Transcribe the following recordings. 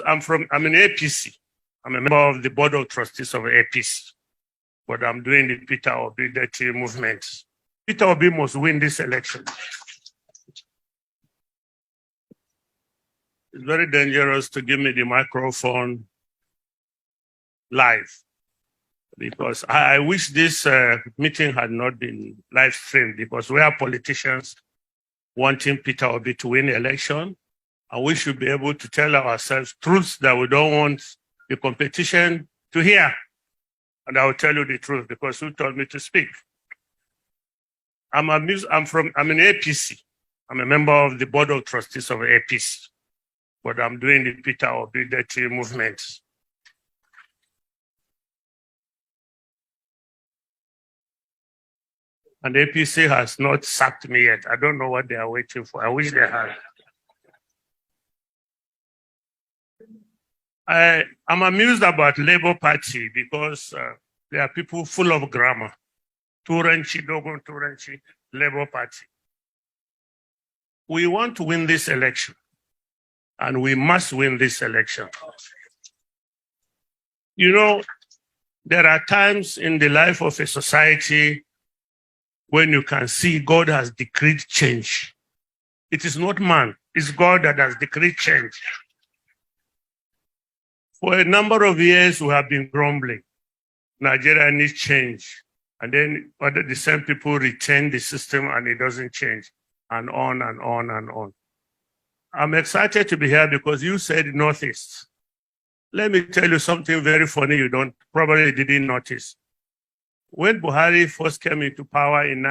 I'm an APC. I'm a member of the board of trustees of APC, but I'm doing the PETER OBI dirty movement. PETER OBI must win this election. It's very dangerous to give me the microphone live, because I wish this meeting had not been live streamed, because we are politicians wanting PETER OBI to win the election, and we should be able to tell ourselves truths that we don't want the competition to hear. And I will tell you the truth, because who told me to speak? I'm an APC. I'm a member of the board of trustees of APC, but I'm doing the PETER OBI dirty movement. And APC has not sacked me yet. I don't know what they are waiting for. I wish they had. I'm amused about Labour Party, because there are people full of grammar. Turanchi, Dogon Turanchi, Labour Party. We want to win this election, and we must win this election. You know, there are times in the life of a society when you can see God has decreed change. It is not man, it's God that has decreed change. For a number of years, we have been grumbling. Nigeria needs change. And then the same people retain the system and it doesn't change. And on and on and on. I'm excited to be here because you said Northeast. Let me tell you something very funny you probably didn't notice. When Buhari first came into power in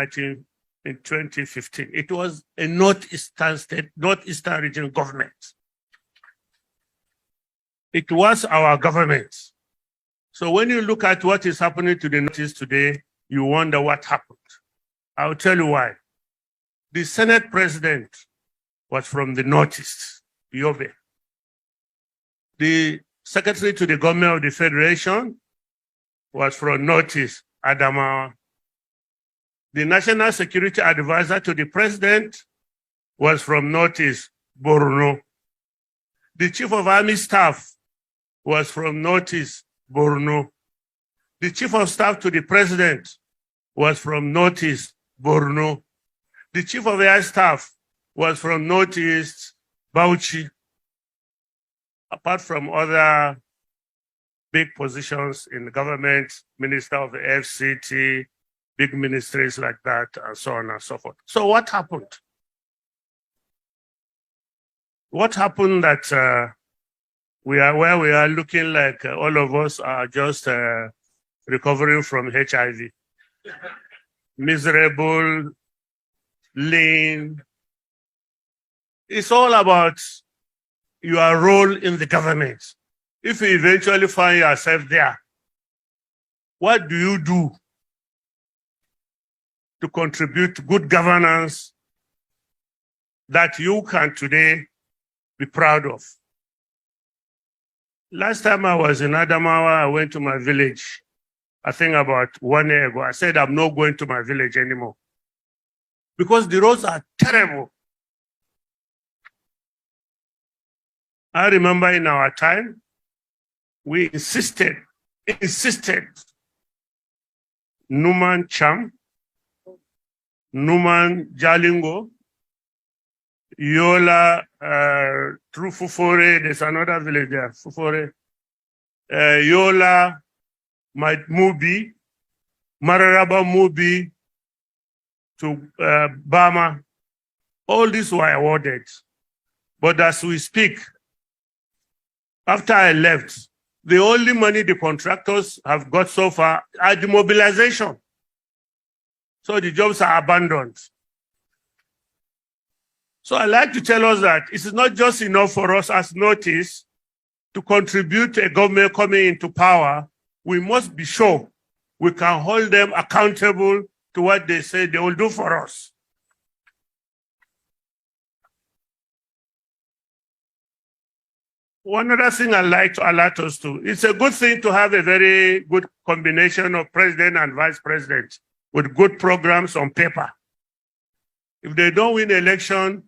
2015, it was a Northeastern state, Northeastern region government. It was our government. So when you look at what is happening to the Northeast today, you wonder what happened. I'll tell you why. The Senate president was from the Northeast, Yobe. The secretary to the government of the Federation was from Northeast, Adamawa. The national security advisor to the president was from Northeast, Borno. The chief of army staff was from Northeast, Borno. The chief of staff to the president was from Northeast, Borno. The chief of air staff was from Northeast, Bauchi. Apart from other big positions in the government, minister of the FCT, big ministries like that, and so on and so forth. So what happened? What happened that we are where we are looking like all of us are just recovering from HIV? Miserable, lean. It's all about your role in the government. If you eventually find yourself there, what do you do to contribute to good governance that you can today be proud of? Last time I was in Adamawa, I went to my village, I think about 1 year ago. I said, I'm not going to my village anymore because the roads are terrible. I remember in our time, we insisted, Numan Cham, Numan Jalingo, Yola, through Fufore, there's another village there, Fufore, Yola, Mubi, Mararaba Mubi, to Bama. All these were awarded. But as we speak, after I left, the only money the contractors have got so far are the mobilization. So the jobs are abandoned. So I like to tell us that it is not just enough for us as Northeast to contribute to a government coming into power. We must be sure we can hold them accountable to what they say they will do for us. One other thing I'd like to alert us to, it's a good thing to have a very good combination of president and vice president with good programs on paper. If they don't win the election,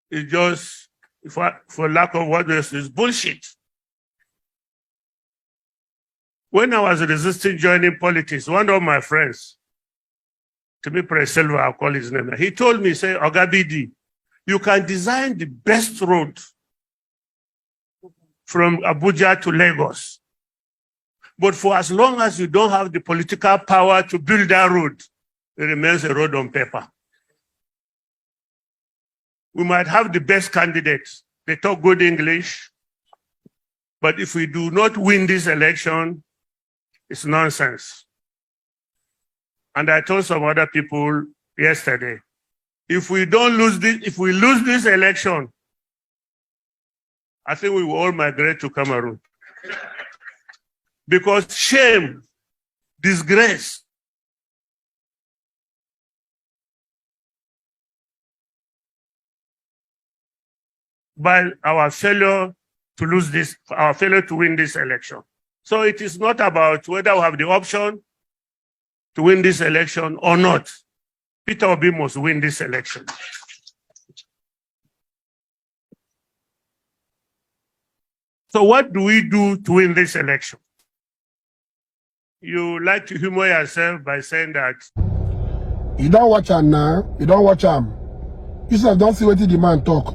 it's just for lack of what is bullshit. When I was resisting joining politics, one of my friends, to me, Silva, I'll call his name, he told me, say, Ogabidi, you can design the best road from Abuja to Lagos. But for as long as you don't have the political power to build that road, it remains a road on paper. We might have the best candidates. They talk good English. But if we do not win this election, it's nonsense. And I told some other people yesterday, if we lose this election, I think we will all migrate to Cameroon. Because shame, disgrace, by our failure to win this election. So it is not about whether we have the option to win this election or not. Peter Obi must win this election. So what do we do to win this election? You like to humor yourself by saying that you don't watch him now, you don't watch him. You don't see what the man talk.